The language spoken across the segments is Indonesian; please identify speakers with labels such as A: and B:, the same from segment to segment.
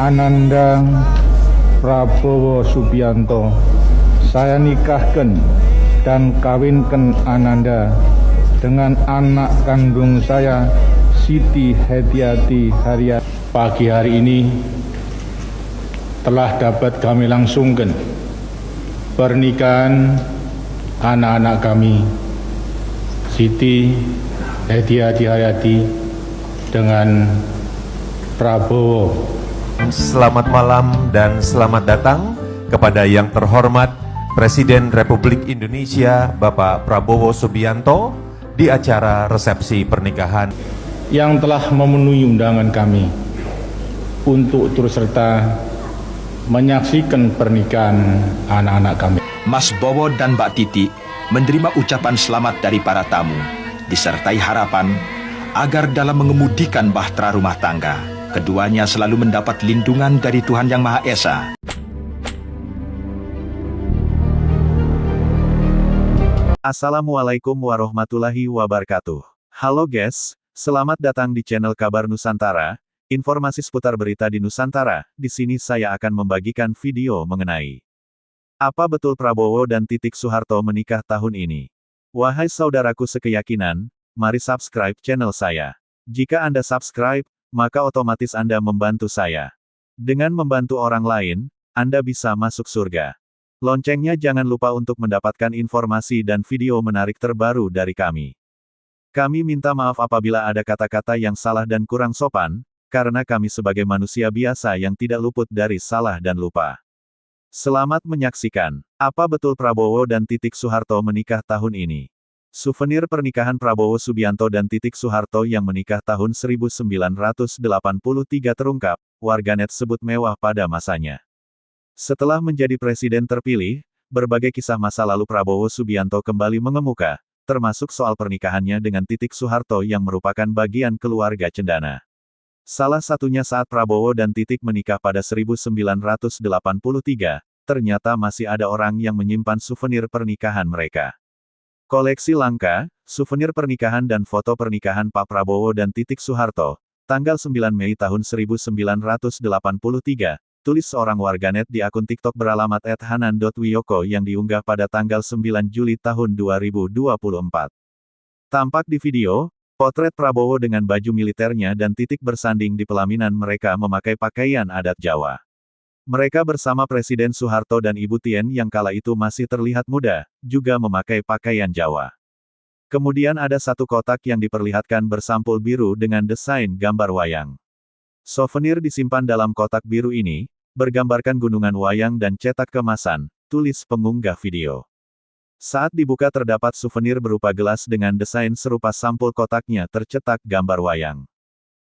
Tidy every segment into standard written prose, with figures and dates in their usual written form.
A: Ananda Prabowo Subianto, saya nikahkan dan kawinkan Ananda dengan anak kandung saya, Siti Hediati Haryati. Pagi hari ini telah dapat kami langsungkan pernikahan anak-anak kami, Siti Hediati Haryati dengan Prabowo.
B: Selamat malam dan selamat datang kepada yang terhormat Presiden Republik Indonesia Bapak Prabowo Subianto di acara resepsi pernikahan
A: yang telah memenuhi undangan kami untuk turut serta menyaksikan pernikahan anak-anak kami.
C: Mas Bowo dan Mbak Titi menerima ucapan selamat dari para tamu, disertai harapan agar dalam mengemudikan bahtera rumah tangga, keduanya selalu mendapat lindungan dari Tuhan Yang Maha Esa.
D: Assalamualaikum warahmatullahi wabarakatuh. Halo guys, selamat datang di channel Kabar Nusantara. Informasi seputar berita di Nusantara. Di sini saya akan membagikan video mengenai apa betul Prabowo dan Titik Soeharto menikah tahun ini. Wahai saudaraku sekeyakinan, mari subscribe channel saya. Jika Anda subscribe, maka otomatis Anda membantu saya. Dengan membantu orang lain, Anda bisa masuk surga. Loncengnya jangan lupa untuk mendapatkan informasi dan video menarik terbaru dari kami. Kami minta maaf apabila ada kata-kata yang salah dan kurang sopan, karena kami sebagai manusia biasa yang tidak luput dari salah dan lupa. Selamat menyaksikan. Apa betul Prabowo dan Titik Soeharto menikah tahun ini? Souvenir pernikahan Prabowo Subianto dan Titik Soeharto yang menikah tahun 1983 terungkap, warganet sebut mewah pada masanya. Setelah menjadi presiden terpilih, berbagai kisah masa lalu Prabowo Subianto kembali mengemuka, termasuk soal pernikahannya dengan Titik Soeharto yang merupakan bagian keluarga cendana. Salah satunya saat Prabowo dan Titik menikah pada 1983, ternyata masih ada orang yang menyimpan souvenir pernikahan mereka. Koleksi langka, souvenir pernikahan dan foto pernikahan Pak Prabowo dan Titik Soeharto, tanggal 9 Mei tahun 1983, tulis seorang warganet di akun TikTok beralamat @hanan.wiyoko yang diunggah pada tanggal 9 Juli tahun 2024. Tampak di video, potret Prabowo dengan baju militernya dan Titik bersanding di pelaminan mereka memakai pakaian adat Jawa. Mereka bersama Presiden Soeharto dan Ibu Tien yang kala itu masih terlihat muda, juga memakai pakaian Jawa. Kemudian ada satu kotak yang diperlihatkan bersampul biru dengan desain gambar wayang. Souvenir disimpan dalam kotak biru ini, bergambarkan gunungan wayang dan cetak kemasan, tulis pengunggah video. Saat dibuka terdapat souvenir berupa gelas dengan desain serupa sampul kotaknya tercetak gambar wayang.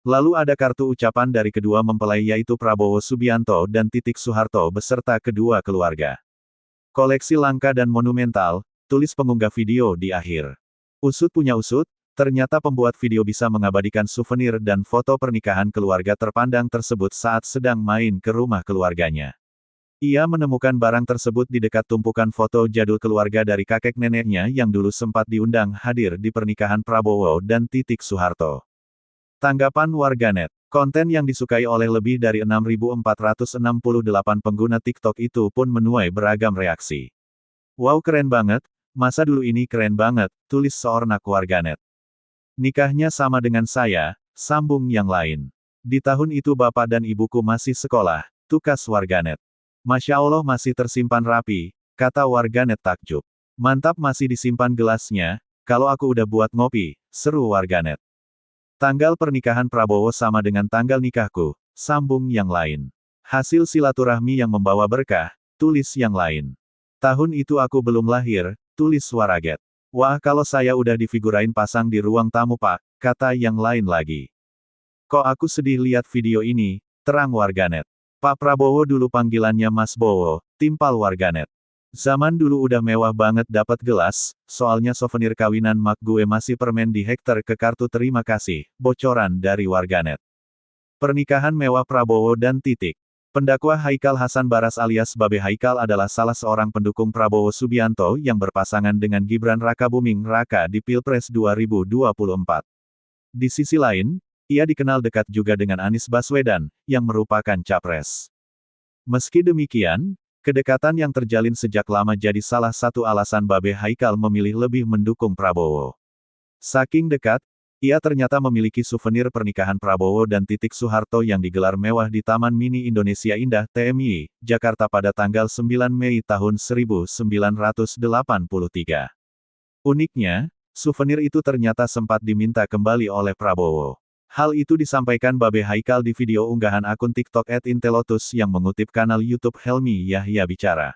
D: Lalu ada kartu ucapan dari kedua mempelai yaitu Prabowo Subianto dan Titik Soeharto beserta kedua keluarga. Koleksi langka dan monumental, tulis pengunggah video di akhir. Usut punya usut, ternyata pembuat video bisa mengabadikan souvenir dan foto pernikahan keluarga terpandang tersebut saat sedang main ke rumah keluarganya. Ia menemukan barang tersebut di dekat tumpukan foto jadul keluarga dari kakek neneknya yang dulu sempat diundang hadir di pernikahan Prabowo dan Titik Soeharto. Tanggapan warganet, konten yang disukai oleh lebih dari 6.468 pengguna TikTok itu pun menuai beragam reaksi. Wow keren banget, masa dulu ini keren banget, tulis seorang warganet. Nikahnya sama dengan saya, sambung yang lain. Di tahun itu bapak dan ibuku masih sekolah, tukas warganet. Masya Allah masih tersimpan rapi, kata warganet takjub. Mantap masih disimpan gelasnya, kalau aku udah buat ngopi, seru warganet. Tanggal pernikahan Prabowo sama dengan tanggal nikahku, sambung yang lain. Hasil silaturahmi yang membawa berkah, tulis yang lain. Tahun itu aku belum lahir, tulis waraget. Wah kalau saya udah difigurain pasang di ruang tamu pak, kata yang lain lagi. Kok aku sedih lihat video ini, terang warganet. Pak Prabowo dulu panggilannya Mas Bowo, timpal warganet. Zaman dulu udah mewah banget dapat gelas, soalnya souvenir kawinan mak gue masih permen di hektar ke kartu terima kasih, bocoran dari warganet. Pernikahan mewah Prabowo dan Titik. Pendakwa Haikal Hasan Baras alias Babe Haikal adalah salah seorang pendukung Prabowo Subianto yang berpasangan dengan Gibran Rakabuming Raka di Pilpres 2024. Di sisi lain, Ia dikenal dekat juga dengan Anies Baswedan, yang merupakan capres. Meski demikian, kedekatan yang terjalin sejak lama jadi salah satu alasan Babe Haikal memilih lebih mendukung Prabowo. Saking dekat, ia ternyata memiliki souvenir pernikahan Prabowo dan Titik Soeharto yang digelar mewah di Taman Mini Indonesia Indah TMI, Jakarta pada tanggal 9 Mei tahun 1983. Uniknya, souvenir itu ternyata sempat diminta kembali oleh Prabowo. Hal itu disampaikan Babe Haikal di video unggahan akun TikTok @intelotus yang mengutip kanal YouTube Helmi Yahya Bicara.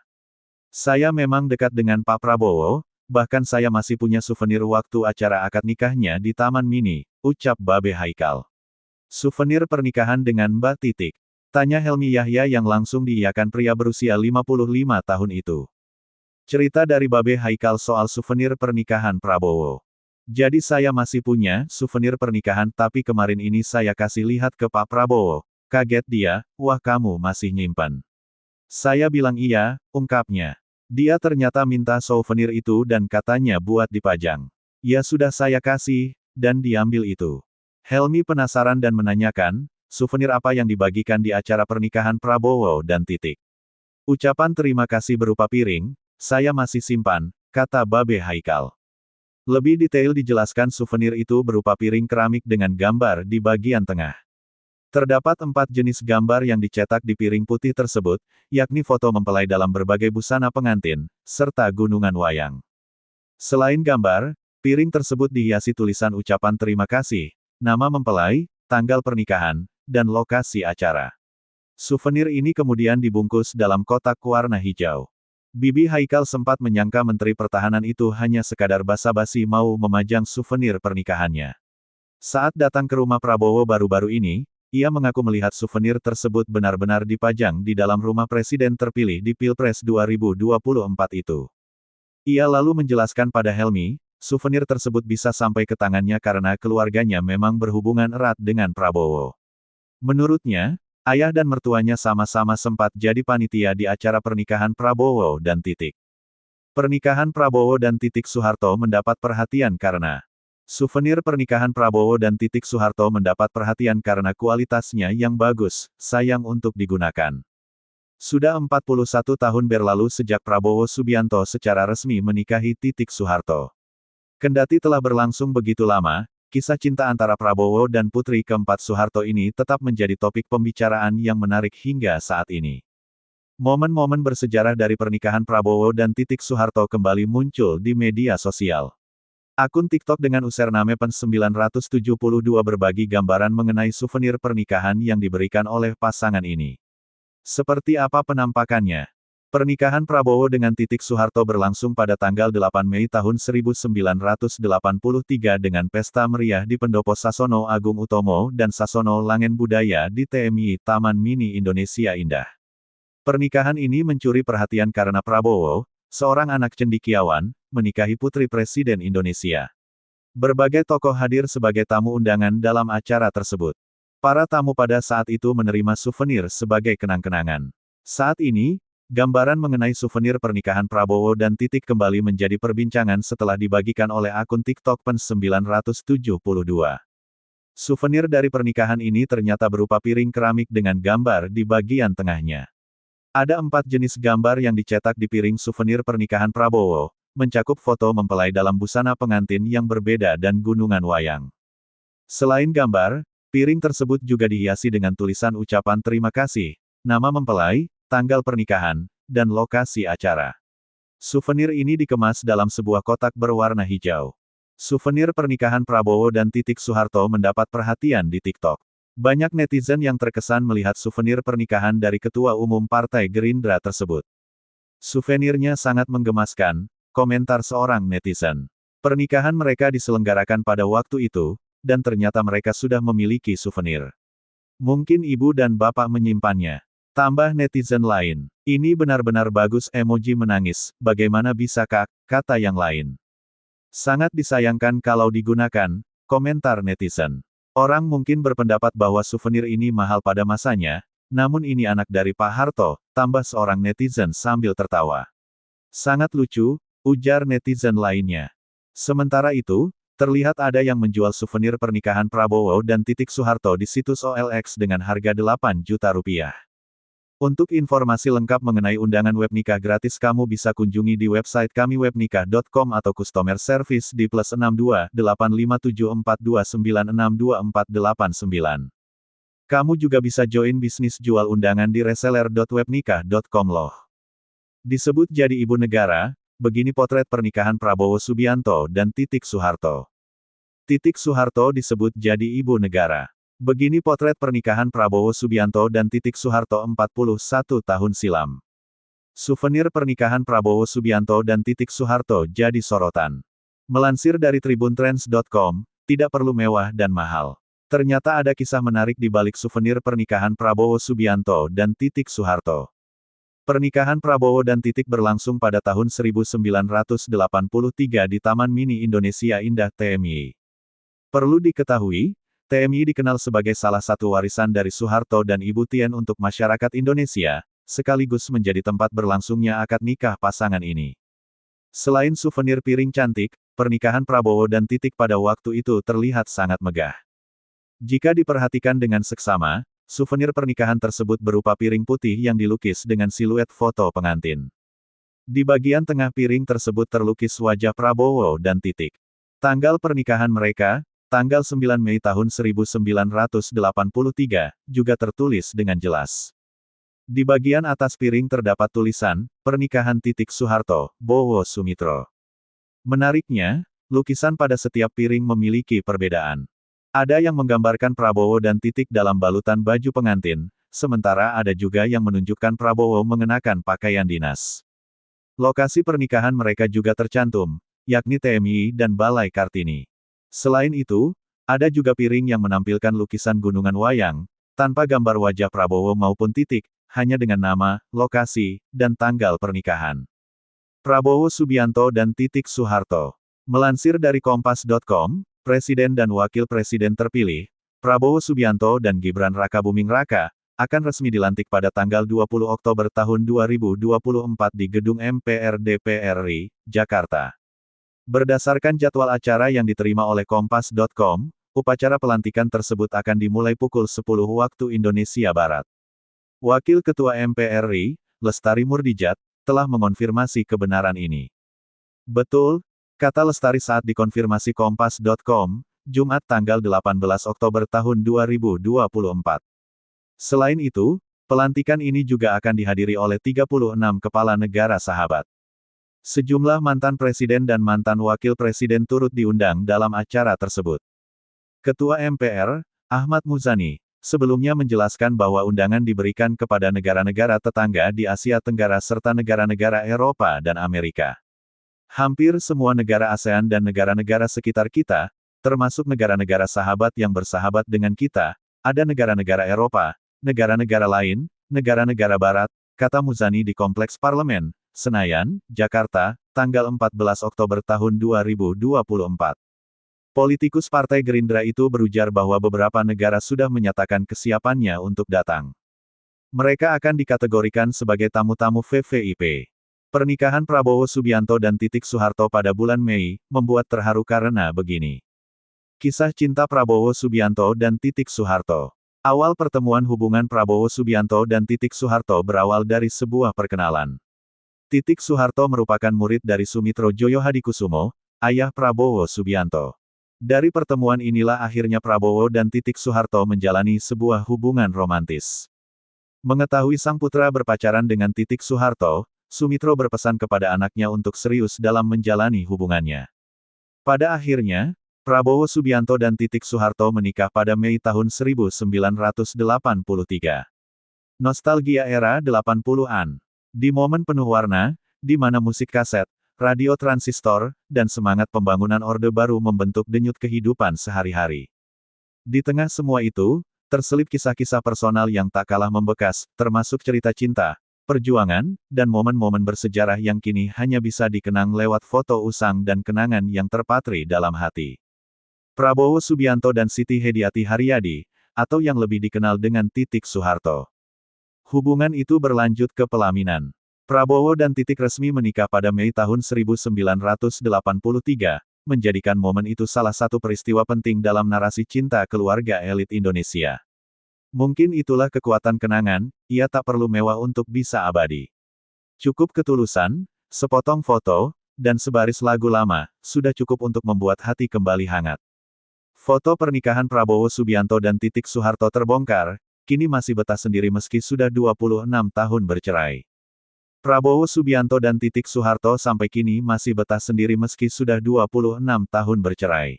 D: Saya memang dekat dengan Pak Prabowo, bahkan saya masih punya souvenir waktu acara akad nikahnya di Taman Mini, ucap Babe Haikal. Souvenir pernikahan dengan Mbak Titik? Tanya Helmi Yahya yang langsung diiyakan pria berusia 55 tahun itu. Cerita dari Babe Haikal soal souvenir pernikahan Prabowo. Jadi saya masih punya souvenir pernikahan tapi kemarin ini saya kasih lihat ke Pak Prabowo. Kaget dia, wah kamu masih nyimpan. Saya bilang iya, ungkapnya. Dia ternyata minta souvenir itu dan katanya buat dipajang. Ya sudah saya kasih, dan diambil itu. Helmi penasaran dan menanyakan, souvenir apa yang dibagikan di acara pernikahan Prabowo dan Titik. Ucapan terima kasih berupa piring, saya masih simpan, kata Babe Haikal. Lebih detail dijelaskan souvenir itu berupa piring keramik dengan gambar di bagian tengah. Terdapat 4 jenis gambar yang dicetak di piring putih tersebut, yakni foto mempelai dalam berbagai busana pengantin, serta gunungan wayang. Selain gambar, piring tersebut dihiasi tulisan ucapan terima kasih, nama mempelai, tanggal pernikahan, dan lokasi acara. Souvenir ini kemudian dibungkus dalam kotak warna hijau. Bibi Haikal sempat menyangka Menteri Pertahanan itu hanya sekadar basa-basi mau memajang souvenir pernikahannya. Saat datang ke rumah Prabowo baru-baru ini, ia mengaku melihat souvenir tersebut benar-benar dipajang di dalam rumah presiden terpilih di Pilpres 2024 itu. Ia lalu menjelaskan pada Helmi, souvenir tersebut bisa sampai ke tangannya karena keluarganya memang berhubungan erat dengan Prabowo. Menurutnya, ayah dan mertuanya sama-sama sempat jadi panitia di acara pernikahan Prabowo dan Titik. Pernikahan Prabowo dan Titik Soeharto mendapat perhatian karena souvenir pernikahan Prabowo dan Titik Soeharto mendapat perhatian karena kualitasnya yang bagus, sayang untuk digunakan. Sudah 41 tahun berlalu sejak Prabowo Subianto secara resmi menikahi Titik Soeharto. Kendati telah berlangsung begitu lama, kisah cinta antara Prabowo dan putri keempat Soeharto ini tetap menjadi topik pembicaraan yang menarik hingga saat ini. Momen-momen bersejarah dari pernikahan Prabowo dan Titik Soeharto kembali muncul di media sosial. Akun TikTok dengan username pen972 berbagi gambaran mengenai souvenir pernikahan yang diberikan oleh pasangan ini. Seperti apa penampakannya? Pernikahan Prabowo dengan Titik Soeharto berlangsung pada tanggal 8 Mei tahun 1983 dengan pesta meriah di Pendopo Sasono Agung Utomo dan Sasono Langen Budaya di TMI Taman Mini Indonesia Indah. Pernikahan ini mencuri perhatian karena Prabowo, seorang anak cendekiawan, menikahi putri Presiden Indonesia. Berbagai tokoh hadir sebagai tamu undangan dalam acara tersebut. Para tamu pada saat itu menerima souvenir sebagai kenang-kenangan. Saat ini, gambaran mengenai souvenir pernikahan Prabowo dan Titik kembali menjadi perbincangan setelah dibagikan oleh akun TikTok pen972. Souvenir dari pernikahan ini ternyata berupa piring keramik dengan gambar di bagian tengahnya. Ada 4 jenis gambar yang dicetak di piring souvenir pernikahan Prabowo, mencakup foto mempelai dalam busana pengantin yang berbeda dan gunungan wayang. Selain gambar, piring tersebut juga dihiasi dengan tulisan ucapan terima kasih, nama mempelai, tanggal pernikahan, dan lokasi acara. Souvenir ini dikemas dalam sebuah kotak berwarna hijau. Souvenir pernikahan Prabowo dan Titik Soeharto mendapat perhatian di TikTok. Banyak netizen yang terkesan melihat souvenir pernikahan dari Ketua Umum Partai Gerindra tersebut. Souvenirnya sangat menggemaskan, komentar seorang netizen. Pernikahan mereka diselenggarakan pada waktu itu, dan ternyata mereka sudah memiliki souvenir. Mungkin ibu dan bapak menyimpannya. Tambah netizen lain. Ini benar-benar bagus, emoji menangis, bagaimana bisa kak, kata yang lain. Sangat disayangkan kalau digunakan, komentar netizen. Orang mungkin berpendapat bahwa souvenir ini mahal pada masanya, namun ini anak dari Pak Harto, tambah seorang netizen sambil tertawa. Sangat lucu, ujar netizen lainnya. Sementara itu, Terlihat ada yang menjual souvenir pernikahan Prabowo dan Titik Soeharto di situs OLX dengan harga 8 juta rupiah. Untuk informasi lengkap mengenai undangan web nikah gratis kamu bisa kunjungi di website kami webnikah.com atau customer service di +62 85742962489. Kamu juga bisa join bisnis jual undangan di reseller.webnikah.com loh. Disebut jadi ibu negara, begini potret pernikahan Prabowo Subianto dan Titik Soeharto. Titik Soeharto disebut jadi ibu negara. Begini potret pernikahan Prabowo Subianto dan Titik Soeharto 41 tahun silam. Souvenir pernikahan Prabowo Subianto dan Titik Soeharto jadi sorotan. Melansir dari tribuntrends.com, tidak perlu mewah dan mahal. Ternyata ada kisah menarik di balik souvenir pernikahan Prabowo Subianto dan Titik Soeharto. Pernikahan Prabowo dan Titik berlangsung pada tahun 1983 di Taman Mini Indonesia Indah TMI. Perlu diketahui, TMI dikenal sebagai salah satu warisan dari Soeharto dan Ibu Tien untuk masyarakat Indonesia, sekaligus menjadi tempat berlangsungnya akad nikah pasangan ini. Selain souvenir piring cantik, pernikahan Prabowo dan Titik pada waktu itu terlihat sangat megah. Jika diperhatikan dengan seksama, souvenir pernikahan tersebut berupa piring putih yang dilukis dengan siluet foto pengantin. Di bagian tengah piring tersebut terlukis wajah Prabowo dan Titik. Tanggal pernikahan mereka, tanggal 9 Mei tahun 1983, juga tertulis dengan jelas. Di bagian atas piring terdapat tulisan, Pernikahan Titik Soeharto, Bowo Sumitro. Menariknya, lukisan pada setiap piring memiliki perbedaan. Ada yang menggambarkan Prabowo dan Titik dalam balutan baju pengantin, sementara ada juga yang menunjukkan Prabowo mengenakan pakaian dinas. Lokasi pernikahan mereka juga tercantum, yakni TMI dan Balai Kartini. Selain itu, ada juga piring yang menampilkan lukisan gunungan wayang, tanpa gambar wajah Prabowo maupun Titik, hanya dengan nama, lokasi, dan tanggal pernikahan. Prabowo Subianto dan Titik Soeharto. Melansir dari kompas.com, Presiden dan Wakil Presiden terpilih, Prabowo Subianto dan Gibran Rakabuming Raka, akan resmi dilantik pada tanggal 20 Oktober tahun 2024 di Gedung MPR DPR RI, Jakarta. Berdasarkan jadwal acara yang diterima oleh kompas.com, upacara pelantikan tersebut akan dimulai pukul 10 waktu Indonesia Barat. Wakil Ketua MPR RI, Lestari Murdijat, telah mengonfirmasi kebenaran ini. Betul, kata Lestari saat dikonfirmasi kompas.com, Jumat tanggal 18 Oktober tahun 2024. Selain itu, pelantikan ini juga akan dihadiri oleh 36 kepala negara sahabat. Sejumlah mantan presiden dan mantan wakil presiden turut diundang dalam acara tersebut. Ketua MPR, Ahmad Muzani, sebelumnya menjelaskan bahwa undangan diberikan kepada negara-negara tetangga di Asia Tenggara serta negara-negara Eropa dan Amerika. Hampir semua negara ASEAN dan negara-negara sekitar kita, termasuk negara-negara sahabat yang bersahabat dengan kita, ada negara-negara Eropa, negara-negara lain, negara-negara Barat, kata Muzani di Kompleks Parlemen, Senayan, Jakarta, tanggal 14 Oktober tahun 2024. Politikus Partai Gerindra itu berujar bahwa beberapa negara sudah menyatakan kesiapannya untuk datang. Mereka akan dikategorikan sebagai tamu-tamu VVIP. Pernikahan Prabowo Subianto dan Titik Soeharto pada bulan Mei, membuat terharu karena begini. Kisah cinta Prabowo Subianto dan Titik Soeharto. Awal pertemuan hubungan Prabowo Subianto dan Titik Soeharto berawal dari sebuah perkenalan. Titik Soeharto merupakan murid dari Sumitro Joyo Hadikusumo, ayah Prabowo Subianto. Dari pertemuan inilah akhirnya Prabowo dan Titik Soeharto menjalani sebuah hubungan romantis. Mengetahui sang putra berpacaran dengan Titik Soeharto, Sumitro berpesan kepada anaknya untuk serius dalam menjalani hubungannya. Pada akhirnya, Prabowo Subianto dan Titik Soeharto menikah pada Mei tahun 1983. Nostalgia era 80-an. Di momen penuh warna, di mana musik kaset, radio transistor, dan semangat pembangunan Orde Baru membentuk denyut kehidupan sehari-hari. Di tengah semua itu, terselip kisah-kisah personal yang tak kalah membekas, termasuk cerita cinta, perjuangan, dan momen-momen bersejarah yang kini hanya bisa dikenang lewat foto usang dan kenangan yang terpatri dalam hati. Prabowo Subianto dan Siti Hediati Haryadi, atau yang lebih dikenal dengan Titik Soeharto. Hubungan itu berlanjut ke pelaminan. Prabowo dan Titik resmi menikah pada Mei tahun 1983, menjadikan momen itu salah satu peristiwa penting dalam narasi cinta keluarga elit Indonesia. Mungkin itulah kekuatan kenangan, ia tak perlu mewah untuk bisa abadi. Cukup ketulusan, sepotong foto, dan sebaris lagu lama, sudah cukup untuk membuat hati kembali hangat. Foto pernikahan Prabowo Subianto dan Titik Soeharto terbongkar, kini masih betah sendiri meski sudah 26 tahun bercerai. Prabowo Subianto dan Titik Soeharto sampai kini masih betah sendiri meski sudah 26 tahun bercerai.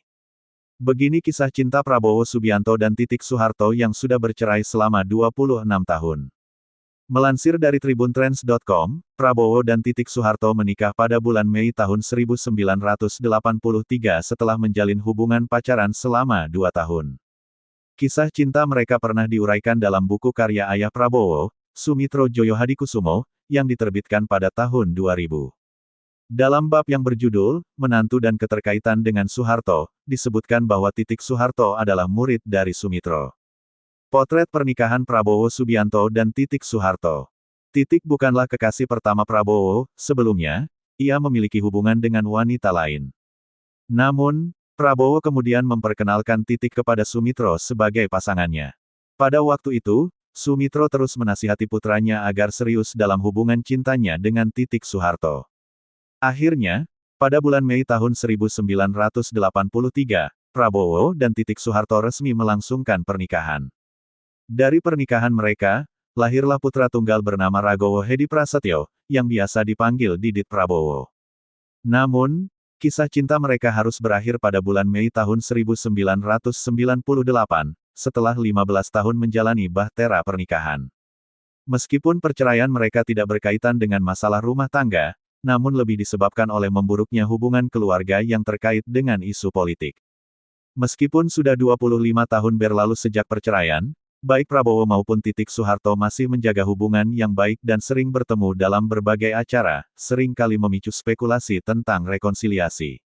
D: Begini kisah cinta Prabowo Subianto dan Titik Soeharto yang sudah bercerai selama 26 tahun. Melansir dari tribuntrends.com, Prabowo dan Titik Soeharto menikah pada bulan Mei tahun 1983 setelah menjalin hubungan pacaran selama 2 tahun. Kisah cinta mereka pernah diuraikan dalam buku karya ayah Prabowo, Sumitro Joyohadikusumo, yang diterbitkan pada tahun 2000. Dalam bab yang berjudul, Menantu dan Keterkaitan dengan Soeharto, disebutkan bahwa Titik Soeharto adalah murid dari Sumitro. Potret pernikahan Prabowo Subianto dan Titik Soeharto. Titik bukanlah kekasih pertama Prabowo, sebelumnya, ia memiliki hubungan dengan wanita lain. Namun, Prabowo kemudian memperkenalkan Titik kepada Sumitro sebagai pasangannya. Pada waktu itu, Sumitro terus menasihati putranya agar serius dalam hubungan cintanya dengan Titik Soeharto. Akhirnya, pada bulan Mei tahun 1983, Prabowo dan Titik Soeharto resmi melangsungkan pernikahan. Dari pernikahan mereka, lahirlah putra tunggal bernama Ragowo Hedi Prasetyo, yang biasa dipanggil Didit Prabowo. Namun, kisah cinta mereka harus berakhir pada bulan Mei tahun 1998, setelah 15 tahun menjalani bahtera pernikahan. Meskipun perceraian mereka tidak berkaitan dengan masalah rumah tangga, namun lebih disebabkan oleh memburuknya hubungan keluarga yang terkait dengan isu politik. Meskipun sudah 25 tahun berlalu sejak perceraian, baik Prabowo maupun Titik Soeharto masih menjaga hubungan yang baik dan sering bertemu dalam berbagai acara, sering kali memicu spekulasi tentang rekonsiliasi.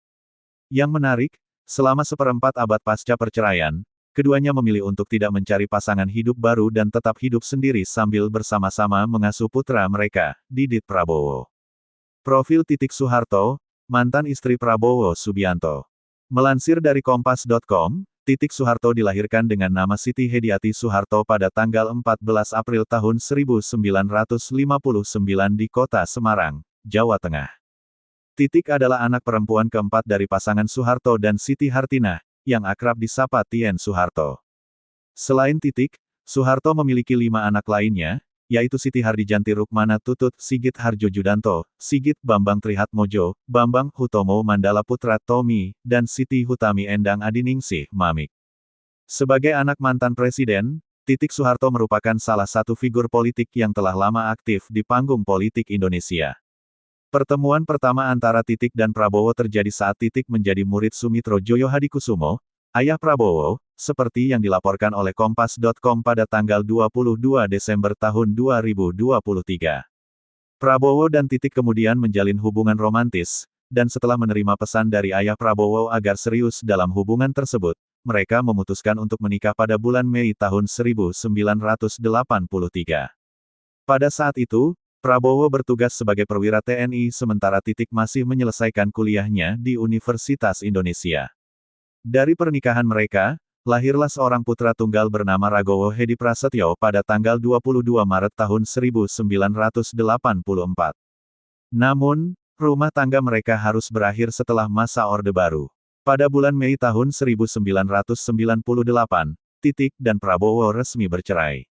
D: Yang menarik, selama seperempat abad pasca perceraian, keduanya memilih untuk tidak mencari pasangan hidup baru dan tetap hidup sendiri sambil bersama-sama mengasuh putra mereka, Didit Prabowo. Profil Titik Soeharto, mantan istri Prabowo Subianto. Melansir dari Kompas.com, Titik Soeharto dilahirkan dengan nama Siti Hediati Soeharto pada tanggal 14 April tahun 1959 di kota Semarang, Jawa Tengah. Titik adalah anak perempuan keempat dari pasangan Soeharto dan Siti Hartinah, yang akrab disapa Tien Soeharto. Selain Titik, Soeharto memiliki 5 anak lainnya, yaitu Siti Hardijanti Rukmana Tutut, Sigit Harjo-Judanto, Sigit Bambang Trihatmojo, Bambang Hutomo Mandala Putra Tommy, dan Siti Hutami Endang Adiningsih Mamik. Sebagai anak mantan presiden, Titik Soeharto merupakan salah satu figur politik yang telah lama aktif di panggung politik Indonesia. Pertemuan pertama antara Titik dan Prabowo terjadi saat Titik menjadi murid Sumitro Joyohadikusumo, ayah Prabowo, seperti yang dilaporkan oleh Kompas.com pada tanggal 22 Desember tahun 2023. Prabowo dan Titik kemudian menjalin hubungan romantis, dan setelah menerima pesan dari ayah Prabowo agar serius dalam hubungan tersebut, mereka memutuskan untuk menikah pada bulan Mei tahun 1983. Pada saat itu, Prabowo bertugas sebagai perwira TNI sementara Titik masih menyelesaikan kuliahnya di Universitas Indonesia. Dari pernikahan mereka, lahirlah seorang putra tunggal bernama Ragowo Hedi Prasetyo pada tanggal 22 Maret tahun 1984. Namun, rumah tangga mereka harus berakhir setelah masa Orde Baru. Pada bulan Mei tahun 1998, Titik dan Prabowo resmi bercerai.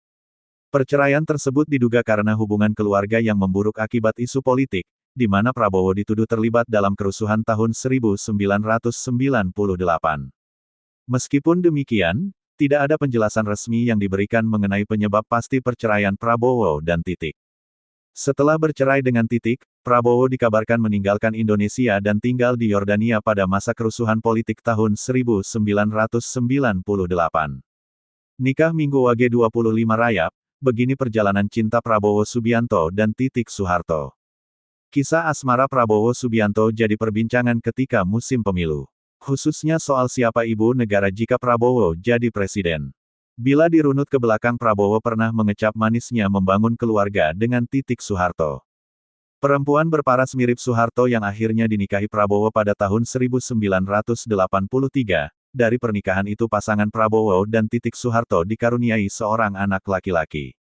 D: Perceraian tersebut diduga karena hubungan keluarga yang memburuk akibat isu politik, di mana Prabowo dituduh terlibat dalam kerusuhan tahun 1998. Meskipun demikian, tidak ada penjelasan resmi yang diberikan mengenai penyebab pasti perceraian Prabowo dan Titik. Setelah bercerai dengan Titik, Prabowo dikabarkan meninggalkan Indonesia dan tinggal di Yordania pada masa kerusuhan politik tahun 1998. Nikah Minggu Wage 25 Rayap, begini perjalanan cinta Prabowo Subianto dan Titik Soeharto. Kisah asmara Prabowo Subianto jadi perbincangan ketika musim pemilu. Khususnya soal siapa ibu negara jika Prabowo jadi presiden. Bila dirunut ke belakang Prabowo pernah mengecap manisnya membangun keluarga dengan Titik Soeharto. Perempuan berparas mirip Soeharto yang akhirnya dinikahi Prabowo pada tahun 1983. Dari pernikahan itu pasangan Prabowo dan Titik Soeharto dikaruniai seorang anak laki-laki.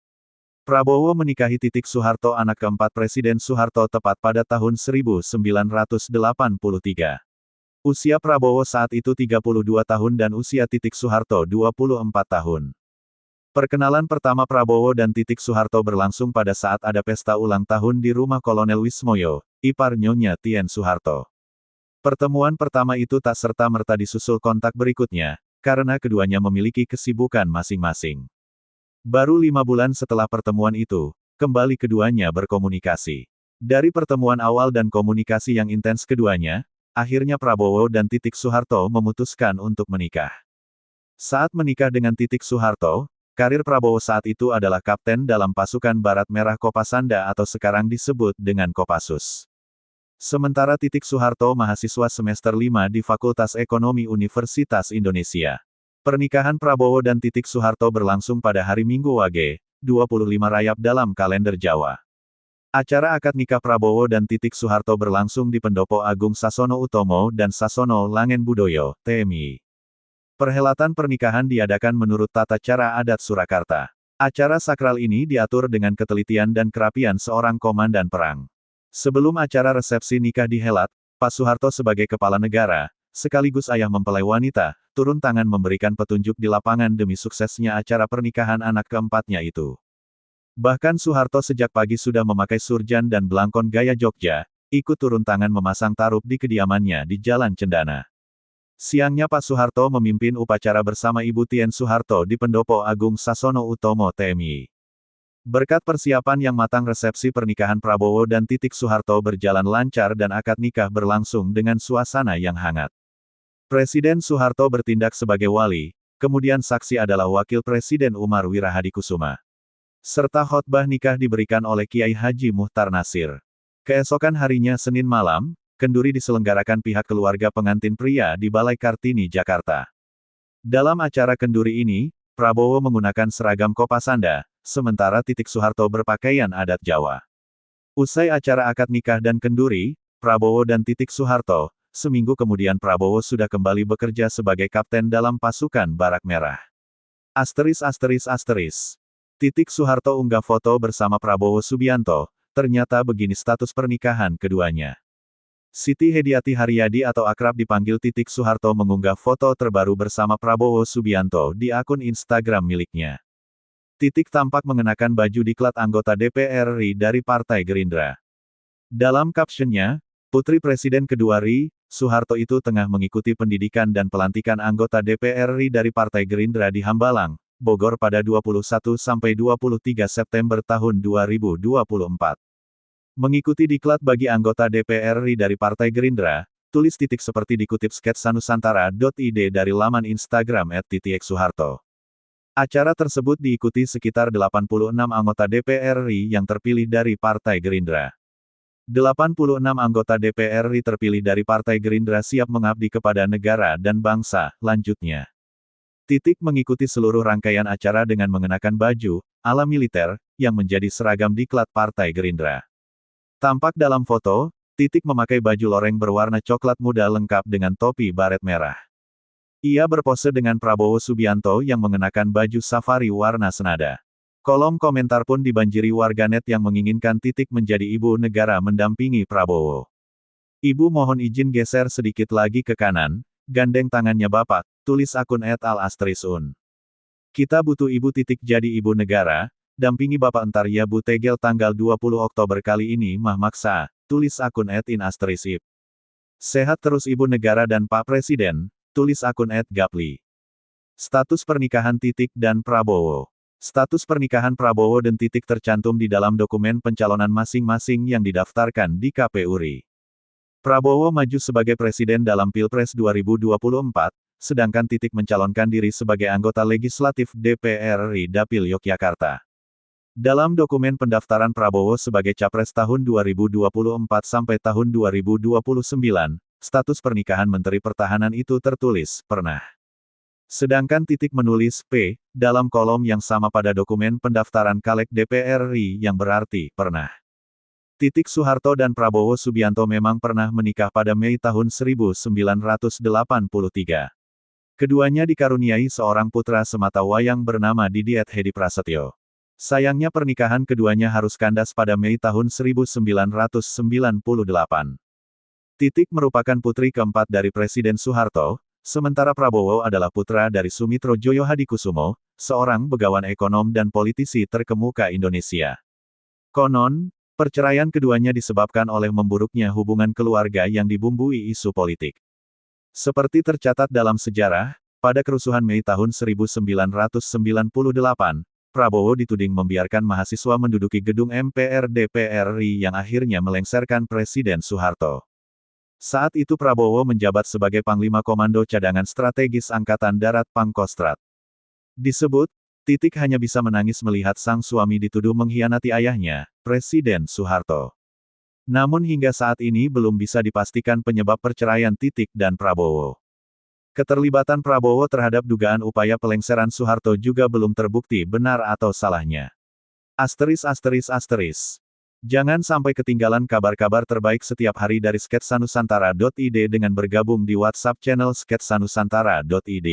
D: Prabowo menikahi Titik Soeharto, anak keempat Presiden Soeharto, tepat pada tahun 1983. Usia Prabowo saat itu 32 tahun dan usia Titik Soeharto 24 tahun. Perkenalan pertama Prabowo dan Titik Soeharto berlangsung pada saat ada pesta ulang tahun di rumah Kolonel Wismoyo, ipar Nyonya Tien Soeharto. Pertemuan pertama itu tak serta-merta disusul kontak berikutnya, karena keduanya memiliki kesibukan masing-masing. Baru 5 bulan setelah pertemuan itu, kembali keduanya berkomunikasi. Dari pertemuan awal dan komunikasi yang intens keduanya, akhirnya Prabowo dan Titik Soeharto memutuskan untuk menikah. Saat menikah dengan Titik Soeharto, karir Prabowo saat itu adalah kapten dalam pasukan Barat Merah Kopasanda atau sekarang disebut dengan Kopassus. Sementara Titik Soeharto mahasiswa semester 5 di Fakultas Ekonomi Universitas Indonesia. Pernikahan Prabowo dan Titik Soeharto berlangsung pada hari Minggu Wage, 25 Rayap dalam kalender Jawa. Acara akad nikah Prabowo dan Titik Soeharto berlangsung di Pendopo Agung Sasono Utomo dan Sasono Langen Budoyo, TMI. Perhelatan pernikahan diadakan menurut tata cara adat Surakarta. Acara sakral ini diatur dengan ketelitian dan kerapian seorang komandan perang. Sebelum acara resepsi nikah dihelat, Pak Soeharto sebagai kepala negara, sekaligus ayah mempelai wanita, turun tangan memberikan petunjuk di lapangan demi suksesnya acara pernikahan anak keempatnya itu. Bahkan Soeharto sejak pagi sudah memakai surjan dan belangkon gaya Jogja, ikut turun tangan memasang tarup di kediamannya di Jalan Cendana. Siangnya Pak Soeharto memimpin upacara bersama Ibu Tien Soeharto di Pendopo Agung Sasono Utomo TMI. Berkat persiapan yang matang, resepsi pernikahan Prabowo dan Titik Soeharto berjalan lancar dan akad nikah berlangsung dengan suasana yang hangat. Presiden Soeharto bertindak sebagai wali, kemudian saksi adalah Wakil Presiden Umar Wirahadikusuma. Serta khotbah nikah diberikan oleh Kiai Haji Muhtar Nasir. Keesokan harinya Senin malam, kenduri diselenggarakan pihak keluarga pengantin pria di Balai Kartini, Jakarta. Dalam acara kenduri ini, Prabowo menggunakan seragam Kopasanda, sementara Titik Soeharto berpakaian adat Jawa. Usai acara akad nikah dan kenduri, Prabowo dan Titik Soeharto, seminggu kemudian Prabowo sudah kembali bekerja sebagai kapten dalam pasukan Barak Merah. Titik Soeharto unggah foto bersama Prabowo Subianto, ternyata begini status pernikahan keduanya. Siti Hediati Haryadi atau akrab dipanggil Titik Soeharto mengunggah foto terbaru bersama Prabowo Subianto di akun Instagram miliknya. Titik tampak mengenakan baju diklat anggota DPR RI dari Partai Gerindra. Dalam captionnya, Putri Presiden kedua RI, Soeharto itu tengah mengikuti pendidikan dan pelantikan anggota DPR RI dari Partai Gerindra di Hambalang, Bogor pada 21–23 September tahun 2024. Mengikuti diklat bagi anggota DPR RI dari Partai Gerindra, tulis Titik seperti dikutip sketsanusantara.id dari laman Instagram @titieksoeharto. Acara tersebut diikuti sekitar 86 anggota DPR RI yang terpilih dari Partai Gerindra. 86 anggota DPR RI terpilih dari Partai Gerindra siap mengabdi kepada negara dan bangsa, lanjutnya. Titik mengikuti seluruh rangkaian acara dengan mengenakan baju ala militer yang menjadi seragam diklat Partai Gerindra. Tampak dalam foto, Titik memakai baju loreng berwarna coklat muda lengkap dengan topi baret merah. Ia berpose dengan Prabowo Subianto yang mengenakan baju safari warna senada. Kolom komentar pun dibanjiri warganet yang menginginkan Titik menjadi ibu negara mendampingi Prabowo. Ibu mohon izin geser sedikit lagi ke kanan, gandeng tangannya Bapak, tulis akun @al_astrisun. Kita butuh ibu Titik jadi ibu negara, dampingi Bapak entar ya Bu Tegel tanggal 20 Oktober kali ini mah maksa, tulis akun @in_astrisip. Sehat terus Ibu Negara dan Pak Presiden, tulis akun @gapli. Status pernikahan Titik dan Prabowo. Status pernikahan Prabowo dan Titik tercantum di dalam dokumen pencalonan masing-masing yang didaftarkan di KPU RI. Prabowo maju sebagai presiden dalam Pilpres 2024, sedangkan Titik mencalonkan diri sebagai anggota legislatif DPR RI Dapil Yogyakarta. Dalam dokumen pendaftaran Prabowo sebagai Capres tahun 2024 sampai tahun 2029, status pernikahan Menteri Pertahanan itu tertulis, pernah. Sedangkan Titik menulis P, dalam kolom yang sama pada dokumen pendaftaran Caleg DPR RI yang berarti, pernah. Titik Soeharto dan Prabowo Subianto memang pernah menikah pada Mei tahun 1983. Keduanya dikaruniai seorang putra sematawayang bernama Didiet Hedi Prasetyo. Sayangnya pernikahan keduanya harus kandas pada Mei tahun 1998. Titik merupakan putri keempat dari Presiden Soeharto, sementara Prabowo adalah putra dari Sumitro Joyo Hadikusumo, seorang begawan ekonom dan politisi terkemuka Indonesia. Konon, perceraian keduanya disebabkan oleh memburuknya hubungan keluarga yang dibumbui isu politik. Seperti tercatat dalam sejarah, pada kerusuhan Mei tahun 1998, Prabowo dituding membiarkan mahasiswa menduduki gedung MPR DPR RI yang akhirnya melengsarkan Presiden Soeharto. Saat itu Prabowo menjabat sebagai Panglima Komando Cadangan Strategis Angkatan Darat Pangkostrat. Disebut, Titik hanya bisa menangis melihat sang suami dituduh mengkhianati ayahnya, Presiden Soeharto. Namun hingga saat ini belum bisa dipastikan penyebab perceraian Titik dan Prabowo. Keterlibatan Prabowo terhadap dugaan upaya pelengseran Soeharto juga belum terbukti benar atau salahnya. Jangan sampai ketinggalan kabar-kabar terbaik setiap hari dari sketsanusantara.id dengan bergabung di WhatsApp channel sketsanusantara.id.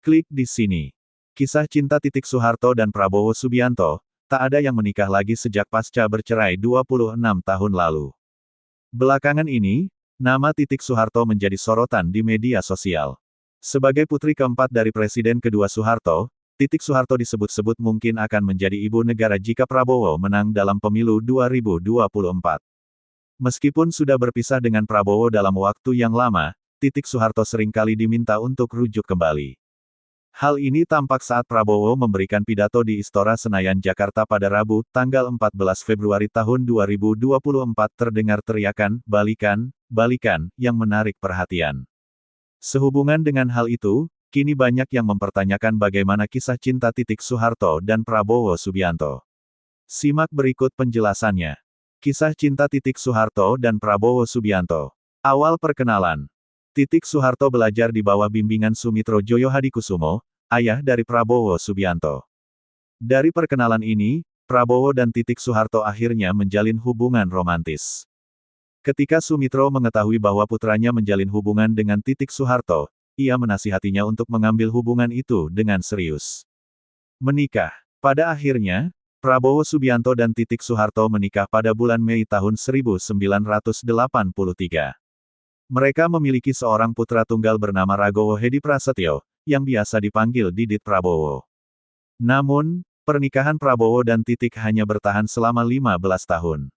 D: Klik di sini. Kisah cinta Titik Soeharto dan Prabowo Subianto, tak ada yang menikah lagi sejak pasca bercerai 26 tahun lalu. Belakangan ini, nama Titik Soeharto menjadi sorotan di media sosial. Sebagai putri keempat dari Presiden kedua Soeharto, Titik Soeharto disebut-sebut mungkin akan menjadi ibu negara jika Prabowo menang dalam pemilu 2024. Meskipun sudah berpisah dengan Prabowo dalam waktu yang lama, Titik Soeharto seringkali diminta untuk rujuk kembali. Hal ini tampak saat Prabowo memberikan pidato di Istora Senayan Jakarta pada Rabu, tanggal 14 Februari tahun 2024 terdengar teriakan, "Balikan, balikan," yang menarik perhatian. Sehubungan dengan hal itu, kini banyak yang mempertanyakan bagaimana kisah cinta Titik Soeharto dan Prabowo Subianto. Simak berikut penjelasannya. Kisah cinta Titik Soeharto dan Prabowo Subianto. Awal perkenalan. Titik Soeharto belajar di bawah bimbingan Sumitro Joyo Hadikusumo, ayah dari Prabowo Subianto. Dari perkenalan ini, Prabowo dan Titik Soeharto akhirnya menjalin hubungan romantis. Ketika Sumitro mengetahui bahwa putranya menjalin hubungan dengan Titik Soeharto, ia menasihatinya untuk mengambil hubungan itu dengan serius. Menikah. Pada akhirnya, Prabowo Subianto dan Titik Soeharto menikah pada bulan Mei tahun 1983. Mereka memiliki seorang putra tunggal bernama Ragowo Hedi Prasetyo, yang biasa dipanggil Didit Prabowo. Namun, pernikahan Prabowo dan Titik hanya bertahan selama 15 tahun.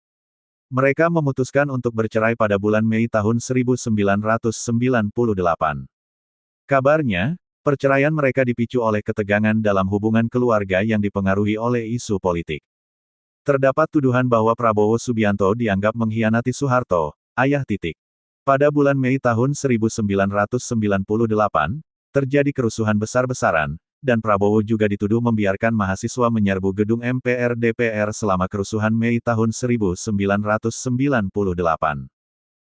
D: Mereka memutuskan untuk bercerai pada bulan Mei tahun 1998. Kabarnya, perceraian mereka dipicu oleh ketegangan dalam hubungan keluarga yang dipengaruhi oleh isu politik. Terdapat tuduhan bahwa Prabowo Subianto dianggap mengkhianati Soeharto, ayah Titik. Pada bulan Mei tahun 1998, terjadi kerusuhan besar-besaran, dan Prabowo juga dituduh membiarkan mahasiswa menyerbu gedung MPR DPR selama kerusuhan Mei tahun 1998.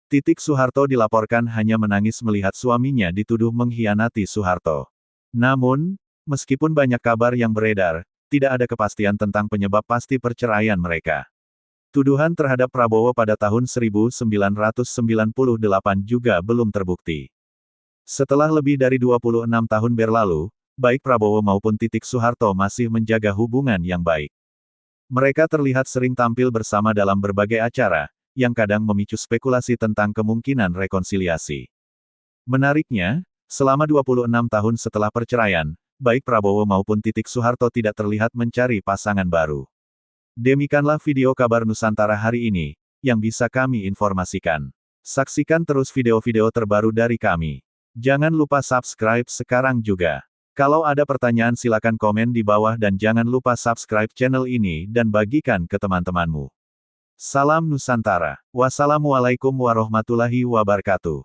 D: Titik Soeharto dilaporkan hanya menangis melihat suaminya dituduh mengkhianati Soeharto. Namun, meskipun banyak kabar yang beredar, tidak ada kepastian tentang penyebab pasti perceraian mereka. Tuduhan terhadap Prabowo pada tahun 1998 juga belum terbukti. Setelah lebih dari 26 tahun berlalu, baik Prabowo maupun Titik Soeharto masih menjaga hubungan yang baik. Mereka terlihat sering tampil bersama dalam berbagai acara, yang kadang memicu spekulasi tentang kemungkinan rekonsiliasi. Menariknya, selama 26 tahun setelah perceraian, baik Prabowo maupun Titik Soeharto tidak terlihat mencari pasangan baru. Demikianlah video kabar Nusantara hari ini, yang bisa kami informasikan. Saksikan terus video-video terbaru dari kami. Jangan lupa subscribe sekarang juga. Kalau ada pertanyaan silakan komen di bawah dan jangan lupa subscribe channel ini dan bagikan ke teman-temanmu. Salam Nusantara. Wassalamualaikum warahmatullahi wabarakatuh.